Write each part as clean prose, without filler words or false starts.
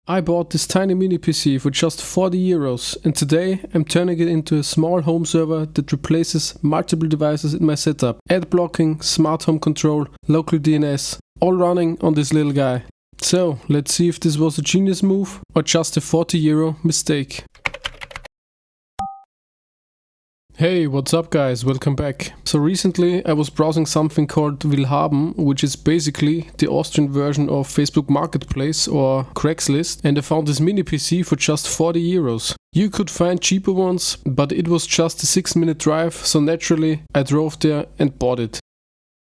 I bought this tiny mini PC for just 40 euros and today I'm turning it into a small home server that replaces multiple devices in my setup. Ad blocking, smart home control, local DNS, all running on this little guy. So let's see if this was a genius move or just a 40 euro mistake. Hey, what's up guys, welcome back. So recently I was browsing something called Willhaben, which is basically the Austrian version of Facebook Marketplace or Craigslist, and I found this mini PC for just 40 euros. You could find cheaper ones, but it was just a 6-minute drive, so naturally I drove there and bought it.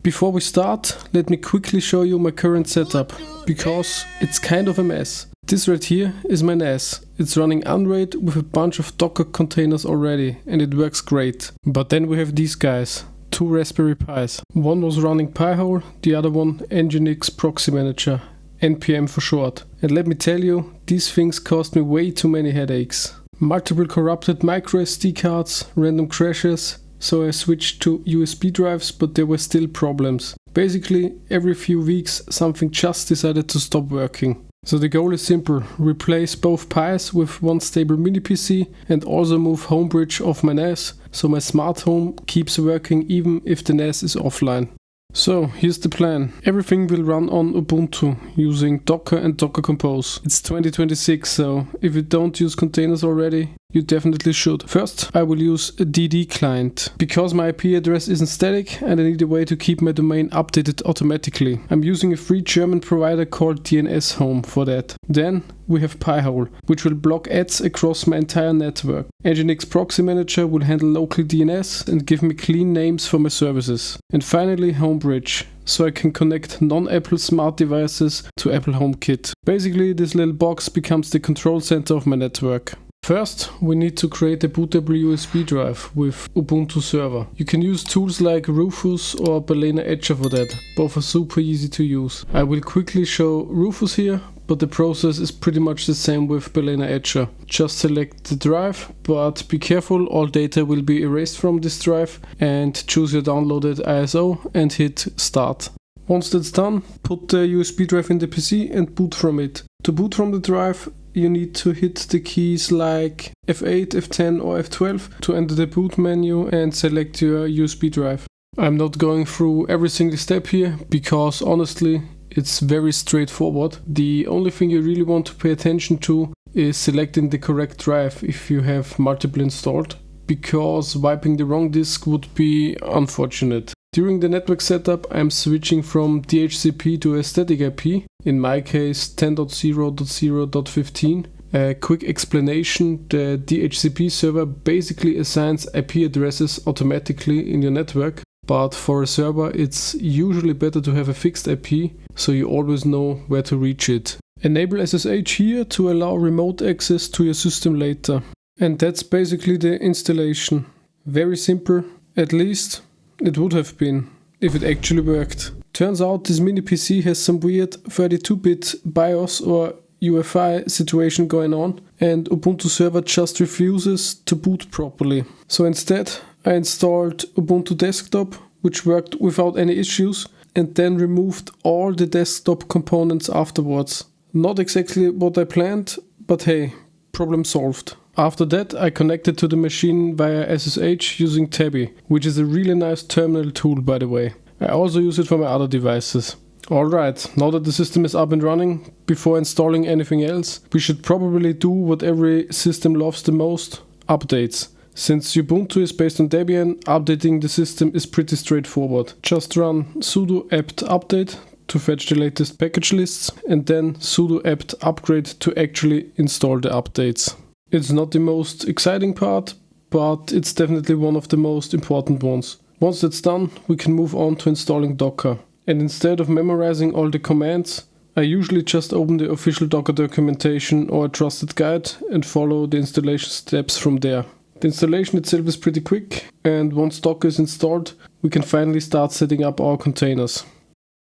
Before we start, let me quickly show you my current setup, because it's kind of a mess. This right here is my NAS. It's running Unraid with a bunch of Docker containers already and it works great. But then we have these guys, 2 Raspberry Pis. One was running Pihole, the other one Nginx Proxy Manager, NPM for short. And let me tell you, these things cost me way too many headaches. Multiple corrupted micro SD cards, random crashes, so I switched to USB drives, but there were still problems. Basically, every few weeks something just decided to stop working. So the goal is simple, replace both Pis with one stable mini PC and also move Homebridge off my NAS, so my smart home keeps working even if the NAS is offline. So here's the plan. Everything will run on Ubuntu using Docker and Docker Compose. It's 2026, so if you don't use containers already, you definitely should. First, I will use a ddclient. Because my IP address isn't static and I need a way to keep my domain updated automatically. I'm using a free German provider called DNS Home for that. Then we have Pihole, which will block ads across my entire network. Nginx Proxy Manager will handle local DNS and give me clean names for my services. And finally Homebridge, so I can connect non-Apple smart devices to Apple HomeKit. Basically, this little box becomes the control center of my network. First, we need to create a bootable USB drive with Ubuntu Server. You can use tools like Rufus or Balena Etcher for that. Both are super easy to use. I will quickly show Rufus here, but the process is pretty much the same with Balena Etcher. Just select the drive, but be careful, all data will be erased from this drive, and choose your downloaded ISO and hit start. Once that's done, put the USB drive in the PC and boot from it. To boot from the drive, you need to hit the keys like F8, F10 or F12 to enter the boot menu and select your USB drive. I'm not going through every single step here because honestly it's very straightforward. The only thing you really want to pay attention to is selecting the correct drive if you have multiple installed, because wiping the wrong disk would be unfortunate. During the network setup, I'm switching from DHCP to a static IP, in my case 10.0.0.15. A quick explanation, the DHCP server basically assigns IP addresses automatically in your network, but for a server it's usually better to have a fixed IP, so you always know where to reach it. Enable SSH here to allow remote access to your system later. And that's basically the installation. Very simple, at least it would have been, if it actually worked. Turns out this mini PC has some weird 32-bit BIOS or UEFI situation going on, and Ubuntu Server just refuses to boot properly. So instead I installed Ubuntu Desktop, which worked without any issues, and then removed all the desktop components afterwards. Not exactly what I planned, but hey, problem solved. After that, I connected to the machine via SSH using Tabby, which is a really nice terminal tool by the way. I also use it for my other devices. Alright, now that the system is up and running, before installing anything else, we should probably do what every system loves the most, updates. Since Ubuntu is based on Debian, updating the system is pretty straightforward. Just run sudo apt update to fetch the latest package lists, and then sudo apt upgrade to actually install the updates. It's not the most exciting part, but it's definitely one of the most important ones. Once that's done, we can move on to installing Docker. And instead of memorizing all the commands, I usually just open the official Docker documentation or a trusted guide and follow the installation steps from there. The installation itself is pretty quick, and once Docker is installed, we can finally start setting up our containers.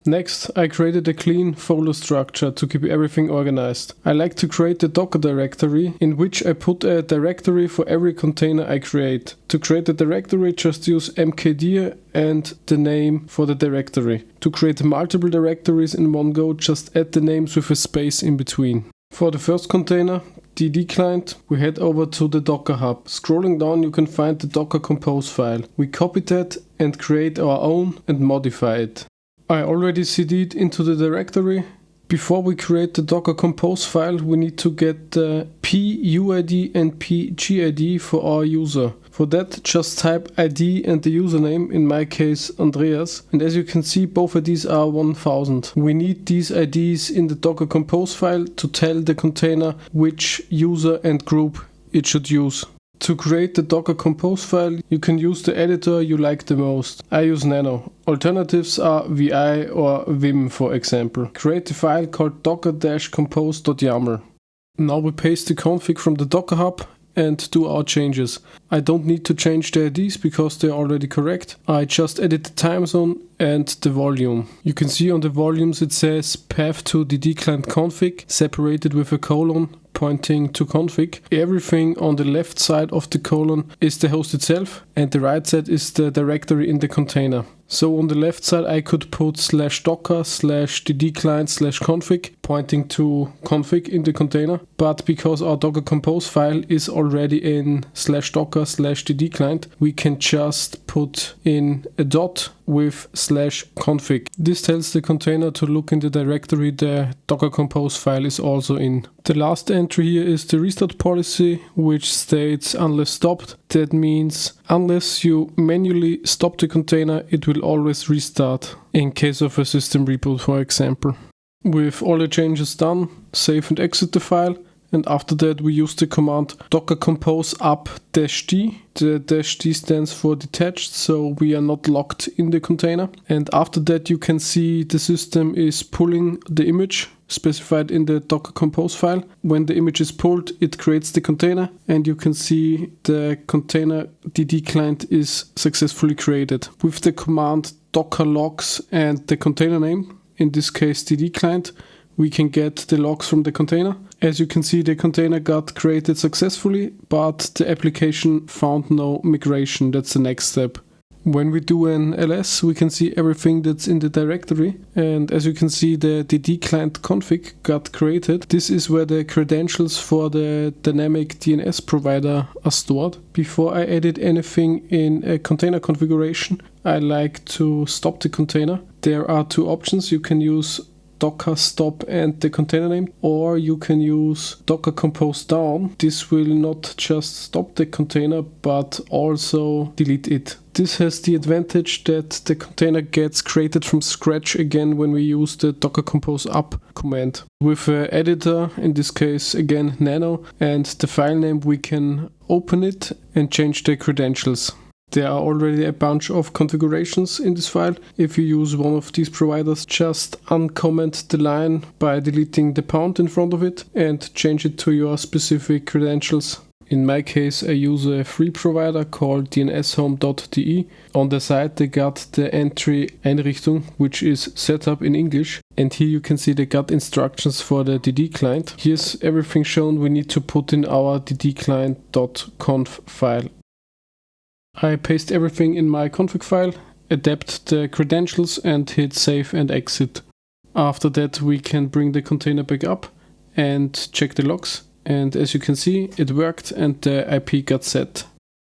Next, I created a clean folder structure to keep everything organized. I like to create a Docker directory in which I put a directory for every container I create. To create a directory, just use mkdir and the name for the directory. To create multiple directories in one go, just add the names with a space in between. For the first container, ddclient, we head over to the Docker Hub. Scrolling down you can find the Docker Compose file. We copy that and create our own and modify it. I already cd'd into the directory. Before we create the Docker Compose file, we need to get the puid and pgid for our user. For that, just type ID and the username, in my case Andreas, and as you can see both IDs are 1000. We need these IDs in the Docker Compose file to tell the container which user and group it should use. To create the Docker Compose file, you can use the editor you like the most. I use Nano. Alternatives are VI or Vim, for example. Create a file called docker-compose.yaml. Now we paste the config from the Docker Hub and do our changes. I don't need to change the IDs because they're already correct. I just edit the time zone and the volume. You can see on the volumes it says path to ddclient config separated with a colon pointing to config. Everything on the left side of the colon is the host itself and the right side is the directory in the container. So on the left side I could put /docker/ddclient/config pointing to config in the container, but because our Docker Compose file is already in /docker/ddclient, we can just put in a dot with /config. This tells the container to look in the directory the Docker Compose file is also in. The last entry here is the restart policy, which states unless stopped. That means unless you manually stop the container, it will always restart in case of a system reboot, for example. With all the changes done, save and exit the file. And after that we use the command docker compose up-d. The -d stands for detached, so we are not locked in the container. And after that you can see the system is pulling the image specified in the Docker Compose file. When the image is pulled, it creates the container and you can see the container ddclient is successfully created. With the command docker logs and the container name, in this case ddclient, we can get the logs from the container. As you can see, the container got created successfully, but the application found no migration. That's the next step. When we do an ls, we can see everything that's in the directory. And as you can see, the ddclient config got created. This is where the credentials for the dynamic DNS provider are stored. Before I edit anything in a container configuration, I like to stop the container. There are two options. You can use docker stop and the container name, or you can use docker compose down. This will not just stop the container but also delete it. This has the advantage that the container gets created from scratch again when we use the docker compose up command. With an editor, in this case again Nano, and the file name, we can open it and change the credentials. There are already a bunch of configurations in this file. If you use one of these providers, just uncomment the line by deleting the pound in front of it and change it to your specific credentials. In my case, I use a free provider called dnshome.de. On the side they got the entry Einrichtung, which is set up in English, and here you can see they got instructions for the ddclient. Here's everything shown we need to put in our ddclient.conf file. I paste everything in my config file, adapt the credentials and hit save and exit. After that we can bring the container back up and check the logs, and as you can see it worked and the IP got set.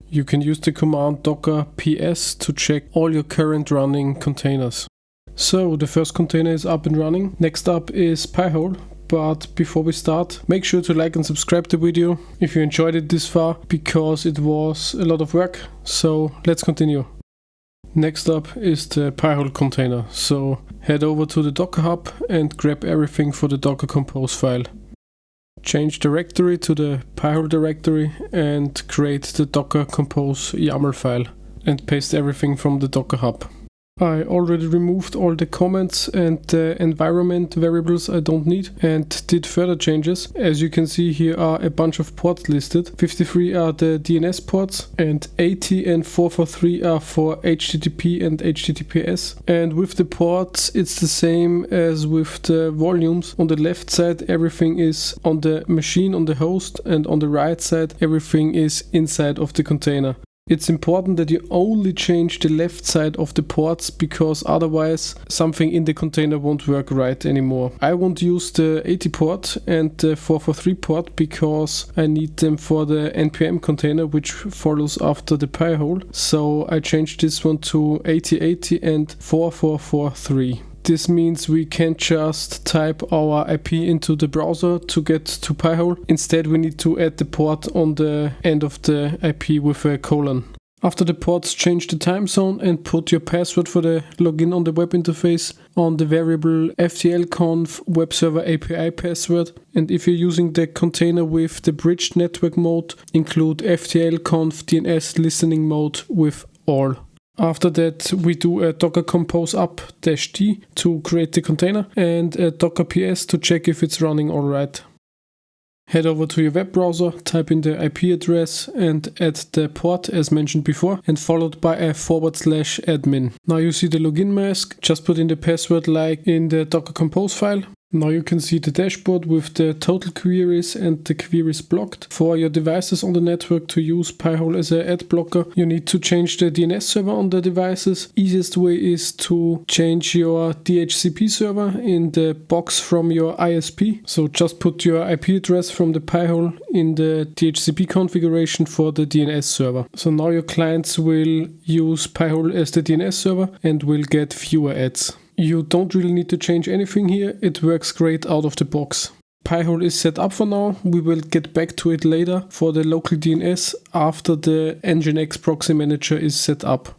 You can use the command docker ps to check all your current running containers. So the first container is up and running. Next up is Pihole. But before we start, make sure to like and subscribe the video if you enjoyed it this far, because it was a lot of work. So let's continue. Next up is the Pihole container. So head over to the Docker Hub and grab everything for the Docker Compose file. Change directory to the Pihole directory and create the Docker Compose YAML file and paste everything from the Docker Hub. I already removed all the comments and the environment variables I don't need and did further changes. As you can see, here are a bunch of ports listed. 53 are the DNS ports and 80 and 443 are for HTTP and HTTPS. And with the ports it's the same as with the volumes. On the left side everything is on the machine, on the host, and on the right side everything is inside of the container. It's important that you only change the left side of the ports, because otherwise something in the container won't work right anymore. I won't use the 80 port and the 443 port because I need them for the npm container, which follows after the pihole. So I changed this one to 8080 and 4443. This means we can't just type our IP into the browser to get to Pi-hole. Instead, we need to add the port on the end of the IP with a colon. After the ports, change the time zone and put your password for the login on the web interface on the variable ftl-conf web server API password. And if you're using the container with the bridged network mode, include ftl-conf DNS listening mode with all. After that, we do a docker compose up-d to create the container and a docker ps to check if it's running alright. Head over to your web browser, type in the IP address and add the port as mentioned before, and followed by a /admin. Now you see the login mask, just put in the password like in the docker compose file. Now you can see the dashboard with the total queries and the queries blocked. For your devices on the network to use Pi-hole as an ad blocker, you need to change the DNS server on the devices. Easiest way is to change your DHCP server in the box from your ISP. So just put your IP address from the Pi-hole in the DHCP configuration for the DNS server. So now your clients will use Pi-hole as the DNS server and will get fewer ads. You don't really need to change anything here, it works great out of the box. Pi-hole is set up for now, we will get back to it later for the local DNS after the Nginx Proxy Manager is set up.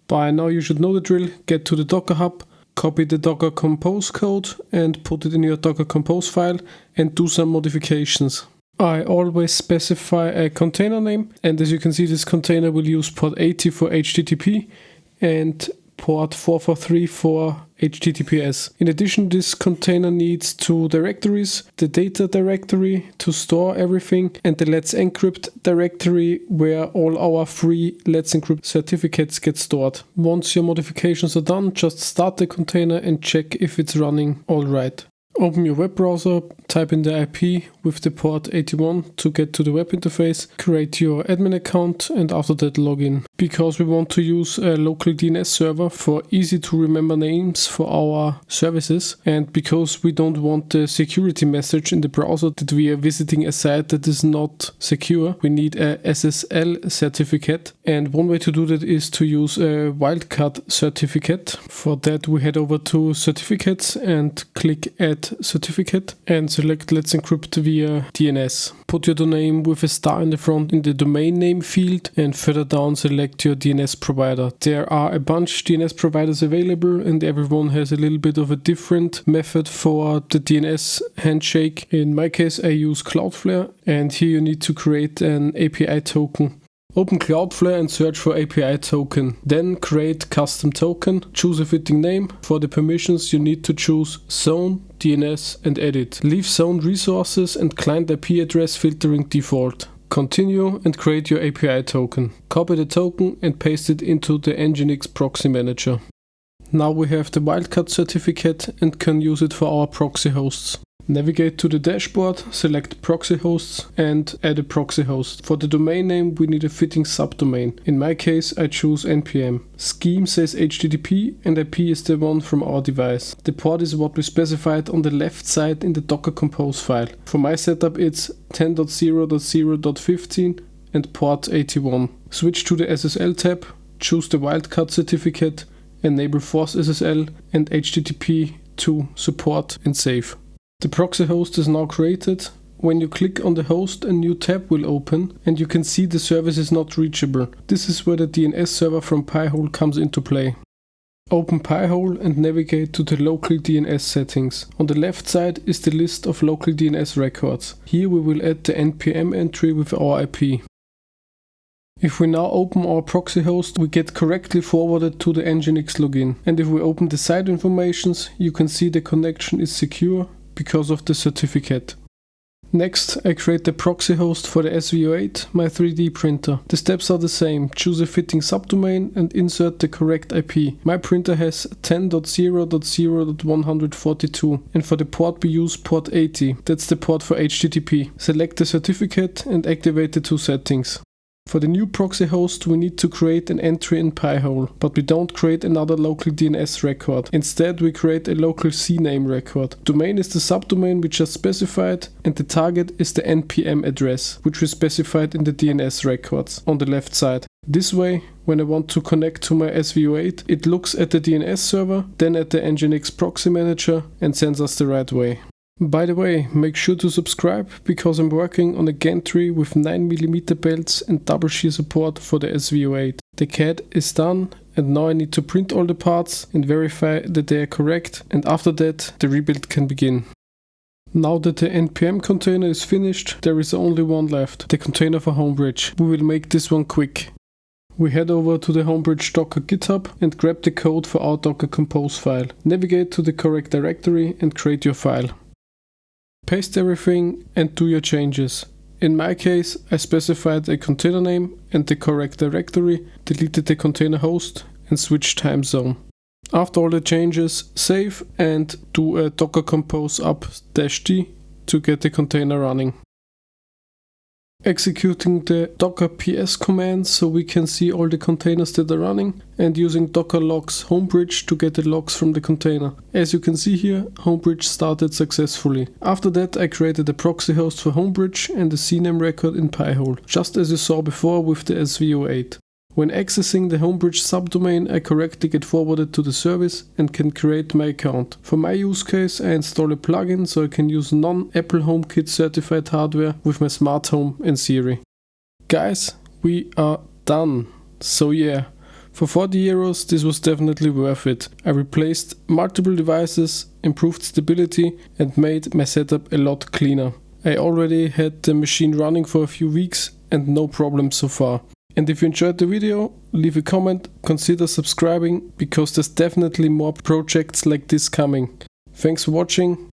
By now you should know the drill, get to the Docker Hub, copy the Docker Compose code and put it in your Docker Compose file and do some modifications. I always specify a container name, and as you can see this container will use port 80 for HTTP and port 443 for HTTPS. In addition, this container needs two directories, the data directory to store everything and the Let's Encrypt directory where all our free Let's Encrypt certificates get stored. Once your modifications are done, just start the container and check if it's running alright. Open your web browser, type in the IP with the port 81 to get to the web interface, create your admin account and after that log in. Because we want to use a local DNS server for easy to remember names for our services, and because we don't want the security message in the browser that we are visiting a site that is not secure, we need a SSL certificate, and one way to do that is to use a wildcard certificate. For that we head over to certificates and click add certificate and select Let's Encrypt via DNS. Put your domain with a star in the front in the domain name field and further down select your DNS provider. There are a bunch DNS providers available and everyone has a little bit of a different method for the DNS handshake. In my case I use Cloudflare, and here you need to create an API token. Open Cloudflare and search for API token. Then create custom token. Choose a fitting name. For the permissions you need to choose zone, DNS and edit. Leave zone resources and client IP address filtering default. Continue and create your API token. Copy the token and paste it into the Nginx Proxy Manager. Now we have the wildcard certificate and can use it for our proxy hosts. Navigate to the dashboard, select proxy hosts and add a proxy host. For the domain name we need a fitting subdomain. In my case I choose npm. Scheme says HTTP and IP is the one from our device. The port is what we specified on the left side in the Docker Compose file. For my setup it's 10.0.0.15 and port 81. Switch to the SSL tab, choose the wildcard certificate, enable Force SSL and HTTP to support and save. The proxy host is now created. When you click on the host, a new tab will open and you can see the service is not reachable. This is where the DNS server from Pi-hole comes into play. Open Pi-hole and navigate to the local DNS settings. On the left side is the list of local DNS records. Here we will add the npm entry with our IP. If we now open our proxy host, we get correctly forwarded to the Nginx login. And if we open the site informations, you can see the connection is secure because of the certificate. Next, I create the proxy host for the SVO8, my 3D printer. The steps are the same. Choose a fitting subdomain and insert the correct IP. My printer has 10.0.0.142 and for the port we use port 80. That's the port for HTTP. Select the certificate and activate the two settings. For the new proxy host, we need to create an entry in pihole, but we don't create another local DNS record. Instead, we create a local CNAME record. Domain is the subdomain we just specified, and the target is the npm address, which we specified in the DNS records on the left side. This way, when I want to connect to my SVO8, it looks at the DNS server, then at the Nginx Proxy Manager, and sends us the right way. By the way, make sure to subscribe, because I'm working on a gantry with 9mm belts and double shear support for the SVO8. The CAD is done, and now I need to print all the parts and verify that they are correct, and after that the rebuild can begin. Now that the npm container is finished, there is only one left, the container for Homebridge. We will make this one quick. We head over to the Homebridge Docker GitHub and grab the code for our Docker Compose file. Navigate to the correct directory and create your file. Paste everything and do your changes. In my case, I specified a container name and the correct directory, deleted the container host and switched time zone. After all the changes, save and do a docker compose up-d to get the container running. Executing the docker ps command so we can see all the containers that are running, and using docker logs homebridge to get the logs from the container. As you can see here, Homebridge started successfully. After that I created a proxy host for Homebridge and a CNAME record in pihole, just as you saw before with the SVO8. When accessing the Homebridge subdomain, I correctly get forwarded to the service and can create my account. For my use case, I install a plugin so I can use non-Apple HomeKit certified hardware with my smart home and Siri. Guys, we are done. So yeah, for 40 euros this was definitely worth it. I replaced multiple devices, improved stability and made my setup a lot cleaner. I already had the machine running for a few weeks and no problems so far. And if you enjoyed the video, leave a comment, consider subscribing, because there's definitely more projects like this coming. Thanks for watching.